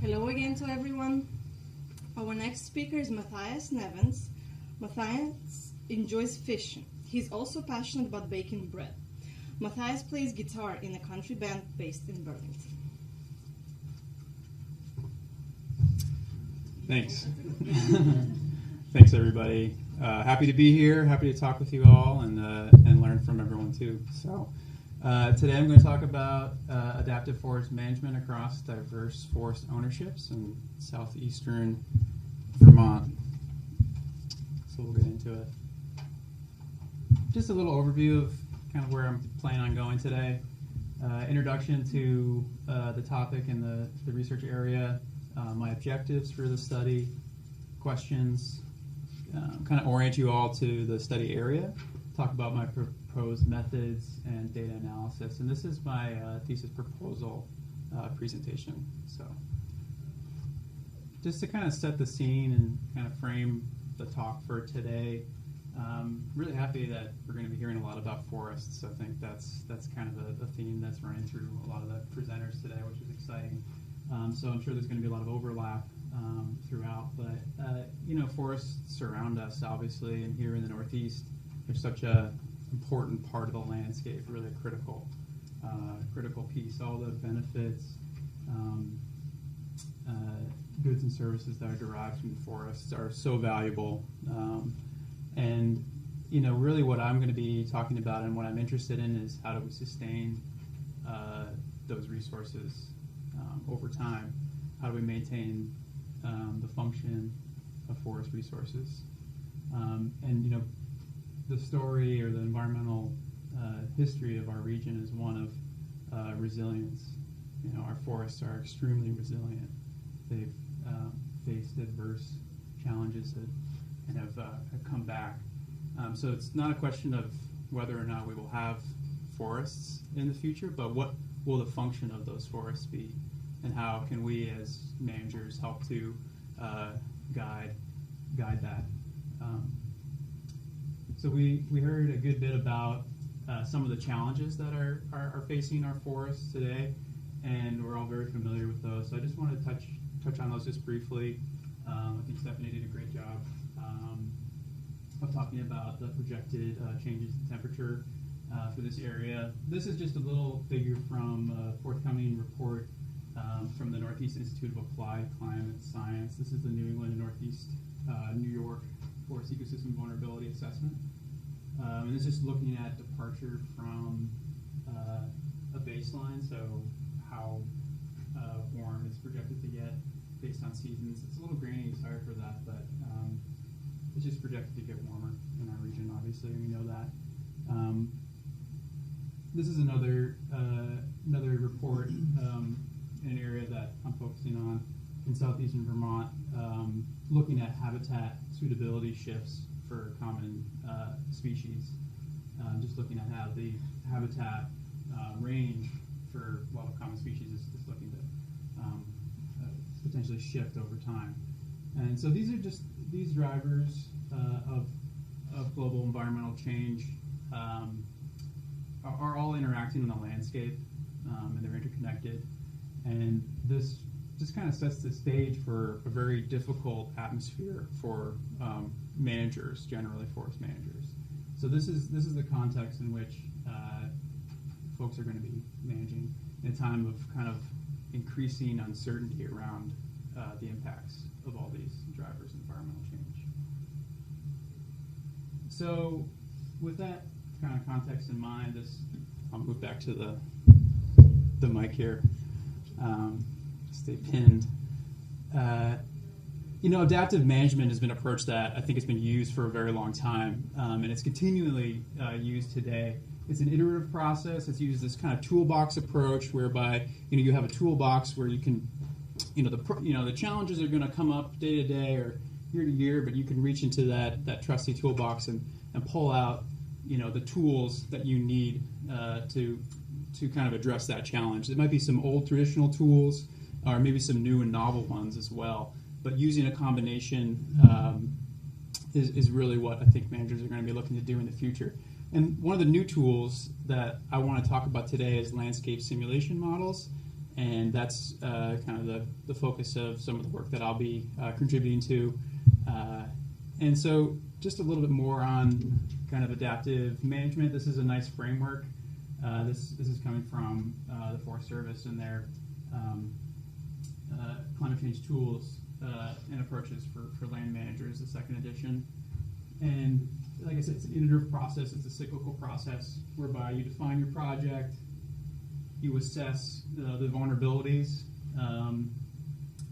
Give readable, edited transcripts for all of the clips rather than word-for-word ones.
Hello again to everyone. Our next speaker is Matthias Nevins. Matthias enjoys fishing. He's also passionate about baking bread. Matthias plays guitar in a country band based in Burlington. Thanks. Thanks, everybody. Happy to be here. Happy to talk with you all and learn from everyone too. So today I'm going to talk about adaptive forest management across diverse forest ownerships in Southeastern Vermont. So we'll get into it. Just a little overview of kind of where I'm planning on going today. Introduction to the topic and the research area, my objectives for the study, questions, kind of orient you all to the study area, talk about my proposed methods and data analysis. And this is my thesis proposal presentation. So just to kind of set the scene and kind of frame the talk for today, really happy that we're going to be hearing a lot about forests. I think that's kind of a theme that's running through a lot of the presenters today, which is exciting. So I'm sure there's going to be a lot of overlap throughout, but forests surround us, obviously, and here in the Northeast, they're such a important part of the landscape, really a critical piece. All the benefits, goods and services that are derived from the forests are so valuable, and really what I'm going to be talking about and what I'm interested in is how do we sustain those resources over time. How do we maintain the function of forest resources? And the story or the environmental history of our region is one of resilience. Our forests are extremely resilient. They've faced adverse challenges and have come back. So it's not a question of whether or not we will have forests in the future, but what will the function of those forests be? And how can we as managers help to guide that? So we heard a good bit about some of the challenges that are facing our forests today, and we're all very familiar with those. So I just want to touch on those just briefly. I think Stephanie did a great job of talking about the projected changes in temperature for this area. This is just a little figure from a forthcoming report from the Northeast Institute of Applied Climate Science. This is the New England and Northeast New York Forest Ecosystem Vulnerability Assessment. And this is looking at departure from a baseline, so how warm it's projected to get based on seasons. It's a little grainy, sorry for that, but it's just projected to get warmer in our region, obviously, and we know that. This is another report in an area that I'm focusing on in southeastern Vermont, looking at habitat suitability shifts for common species. Just looking at how the habitat range for a lot of common species is looking to potentially shift over time. And so these are just these drivers of global environmental change are all interacting in the landscape, and they're interconnected. And this just kind of sets the stage for a very difficult atmosphere for managers, generally forest managers. So this is the context in which folks are going to be managing in a time of kind of increasing uncertainty around the impacts of all these drivers of environmental change. So with that kind of context in mind, I'll move back to the mic here. Stay pinned. Adaptive management has been an approach that I think has been used for a very long time, and it's continually used today. It's an iterative process. It's used this kind of toolbox approach, whereby you have a toolbox where you can, the challenges are going to come up day to day or year to year, but you can reach into that trusty toolbox and pull out, the tools that you need to kind of address that challenge. It might be some old traditional tools, or maybe some new and novel ones as well. But using a combination is really what I think managers are going to be looking to do in the future. And one of the new tools that I want to talk about today is landscape simulation models. And that's kind of the focus of some of the work that I'll be contributing to. And so just a little bit more on kind of adaptive management. This is a nice framework. This is coming from the Forest Service and their climate change tools and approaches for land managers, the second edition. And like I said, it's an iterative process. It's a cyclical process whereby you define your project, you assess the vulnerabilities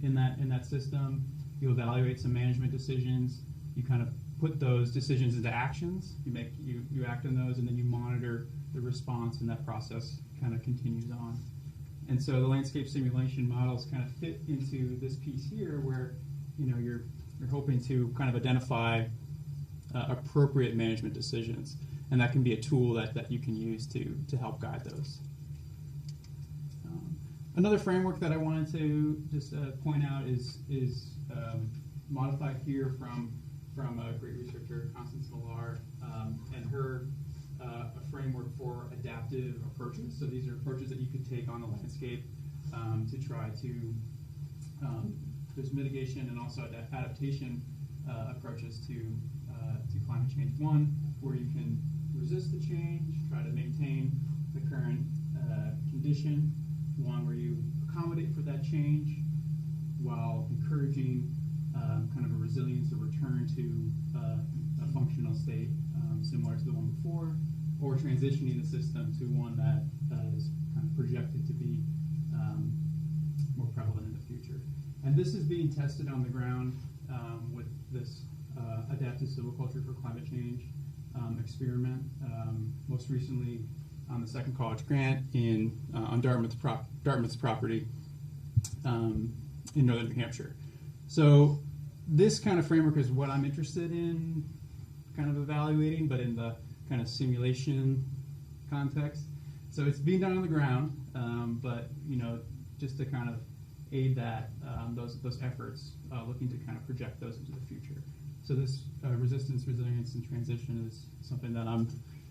in that system, you evaluate some management decisions, you kind of put those decisions into actions, you act on those, and then you monitor the response, and that process kind of continues on. And so the landscape simulation models kind of fit into this piece here, where you're hoping to kind of identify appropriate management decisions, and that can be a tool that you can use to help guide those. Another framework that I wanted to just point out is modified here from a great researcher, Constance Millar, and her a framework for adaptive approaches. So these are approaches that you could take on the landscape to try to, there's mitigation and also adaptation approaches to climate change. One, where you can resist the change, try to maintain the current condition. One, where you accommodate for that change while encouraging kind of a resilience, a return to a functional state similar to the one before, or transitioning the system to one that is kind of projected to be more prevalent in the future. And this is being tested on the ground with this adaptive silviculture for climate change experiment, most recently on the second college grant on Dartmouth's property in northern New Hampshire. So this kind of framework is what I'm interested in kind of evaluating, but in the kind of simulation context. So it's being done on the ground, but just to kind of aid that those efforts, looking to kind of project those into the future. So this resistance, resilience, and transition is something that I'm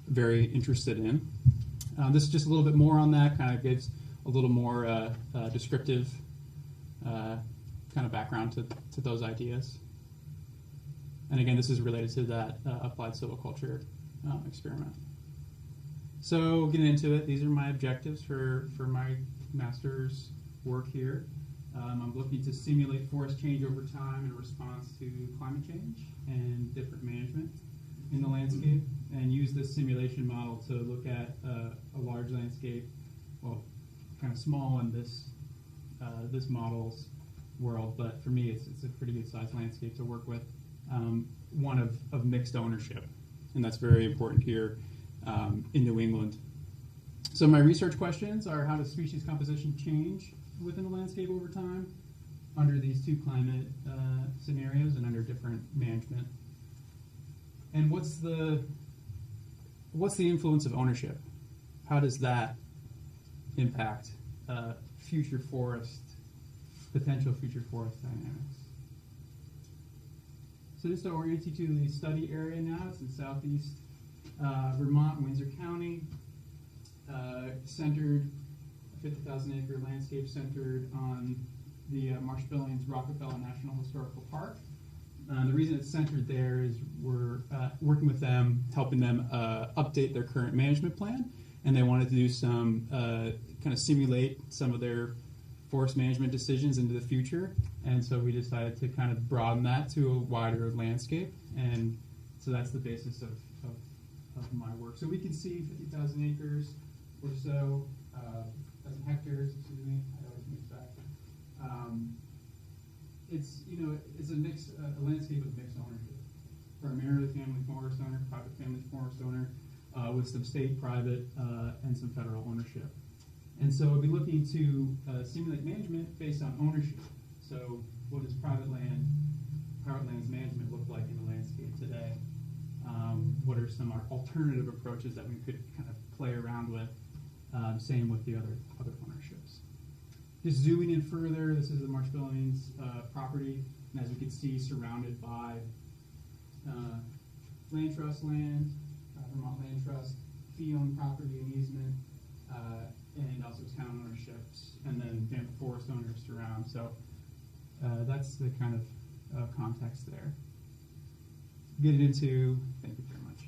very interested in. This is just a little bit more on that, kind of gives a little more descriptive kind of background to those ideas. And again, this is related to that applied silviculture experiment. So getting into it, these are my objectives for my master's work here. I'm looking to simulate forest change over time in response to climate change and different management in the landscape, and use this simulation model to look at a large landscape, well, kind of small in this model's world, but for me it's a pretty good sized landscape to work with, one of mixed ownership, and that's very important here in New England. So my research questions are: how does species composition change within the landscape over time under these two climate scenarios and under different management? And what's the influence of ownership? How does that impact potential future forest dynamics? So just to orient you to the study area now, it's in Southeast Vermont, Windsor County, centered, a 50,000 acre landscape centered on the Marsh-Billings Rockefeller National Historical Park. The reason it's centered there is we're working with them, helping them update their current management plan, and they wanted to do some kind of simulate some of their forest management decisions into the future, and so we decided to kind of broaden that to a wider landscape, and so that's the basis of my work. So we can see 50,000 acres or so, 1,000 hectares, excuse me, I always mix back. It's a landscape of mixed ownership, primarily family forest owner, private family forest owner, with some state, private, and some federal ownership. And so we'll be looking to simulate management based on ownership. So what does private land's management look like in the landscape today? What are some alternative approaches that we could kind of play around with? Same with the other ownerships. Just zooming in further, this is the Marsh-Billings property, and as you can see, surrounded by land trust land, Vermont Land Trust, fee-owned property and easement, and also town ownerships, and then forest owners around. So that's the kind of context there. Getting into, thank you very much.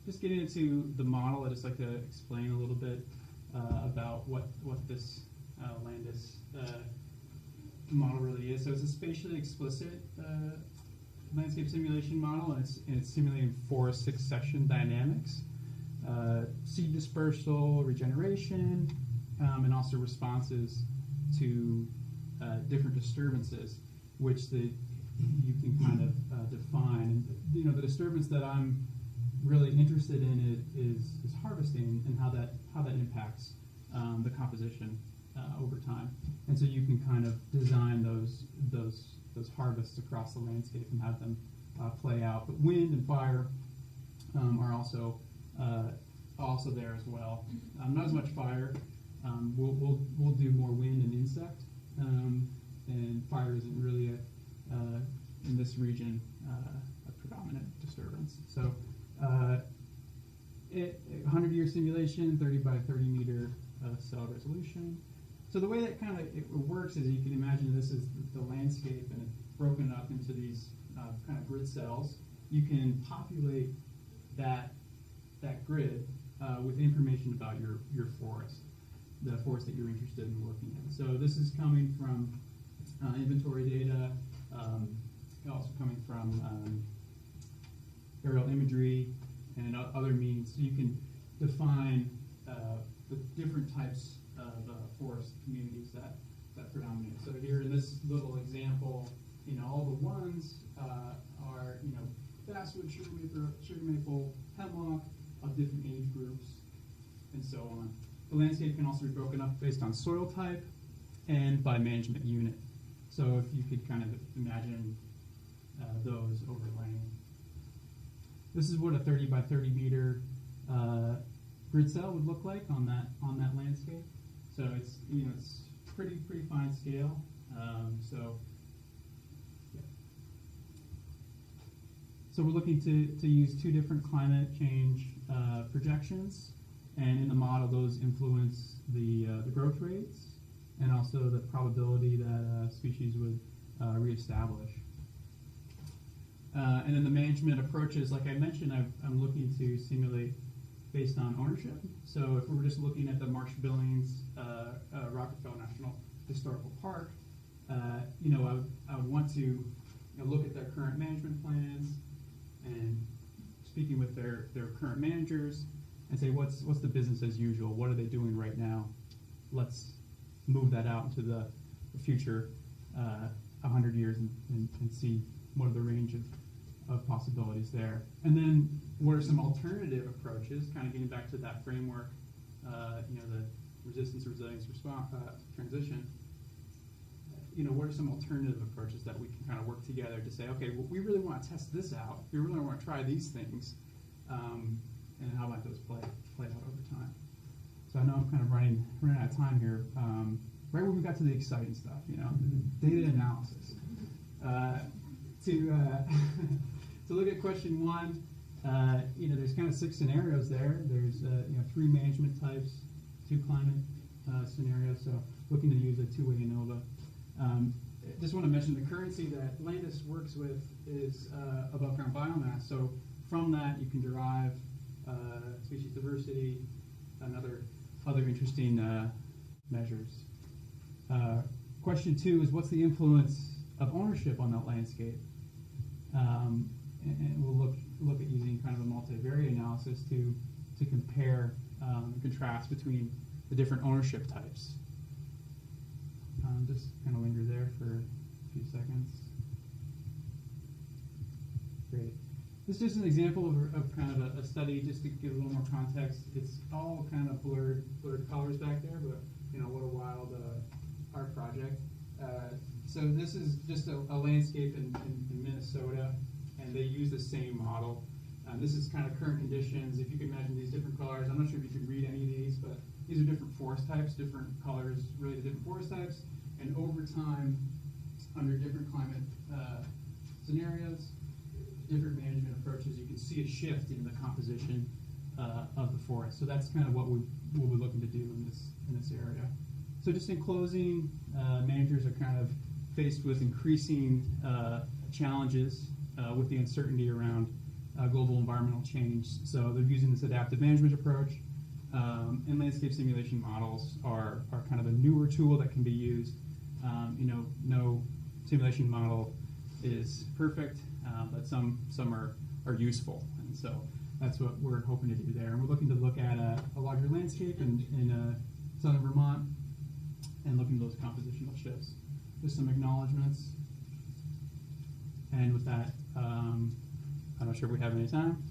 Just getting into the model, I'd just like to explain a little bit about what this Landis model really is. So it's a spatially explicit landscape simulation model, and it's simulating forest succession dynamics, seed dispersal, regeneration, and also responses to different disturbances, which you can kind of define. And, the disturbance that I'm really interested in is harvesting and how that impacts the composition over time. And so you can kind of design those harvests across the landscape and have them play out. But wind and fire are also there as well. Not as much fire. We'll do more wind and insect, and fire isn't really in this region a predominant disturbance. So 100-year simulation, 30 by 30 meter cell resolution. So the way that kind of it works is you can imagine this is the landscape, and it's broken up into these kind of grid cells. You can populate that grid with information about your forest, the forest that you're interested in working in. So this is coming from inventory data, also coming from aerial imagery and other means. So you can define the different types of forest communities that predominate. So here in this little example, all the ones are, basswood, sugar maple, hemlock of different age groups, and so on. The landscape can also be broken up based on soil type and by management unit. So if you could kind of imagine those overlaying. This is what a 30 by 30 meter grid cell would look like on that landscape. So it's pretty fine scale. So we're looking to use two different climate change projections, and in the model those influence the growth rates and also the probability that species would reestablish. And then the management approaches, like I mentioned, I'm looking to simulate based on ownership. So if we were just looking at the Marsh-Billings Rockefeller National Historical Park, I would want to look at their current management plans and speaking with their current managers and say, what's the business as usual? What are they doing right now? Let's move that out into the future 100 years and see what are the range of possibilities there. And then what are some alternative approaches, kind of getting back to that framework, the resistance, resilience, response, transition. What are some alternative approaches that we can kind of work together to say, okay, well, we really want to test this out. We really want to try these things. And how might those play out over time? So I know I'm kind of running out of time here. Right when we got to the exciting stuff, data analysis. To look at question one, there's kind of 6 scenarios there. There's 3 management types, 2 climate scenarios. So looking to use a 2-way ANOVA. Just want to mention the currency that Landis works with is above ground biomass. So from that you can derive species diversity and other interesting measures. Question 2 is what's the influence of ownership on that landscape? And we'll look at using kind of a multivariate analysis to compare and contrast between the different ownership types. Just kind of linger there for a few seconds. Great. This is just an example of kind of a study, just to give a little more context. It's all kind of blurred colors back there, but what a wild art project. So this is just a landscape in Minnesota, and they use the same model. This is kind of current conditions. If you can imagine these different colors, I'm not sure if you can read any of these, but these are different forest types, different colors relate to different forest types. And over time, under different climate scenarios, different management approaches, you can see a shift in the composition of the forest. So that's kind of what we'll be looking to do in in this area. So just in closing, managers are kind of faced with increasing challenges with the uncertainty around global environmental change. So they're using this adaptive management approach, and landscape simulation models are kind of a newer tool that can be used. No simulation model is perfect, but some are useful, and so that's what we're hoping to do there. And we're looking to look at a larger landscape in southern Vermont and looking at those compositional shifts. Just some acknowledgments. And with that, I'm not sure if we have any time.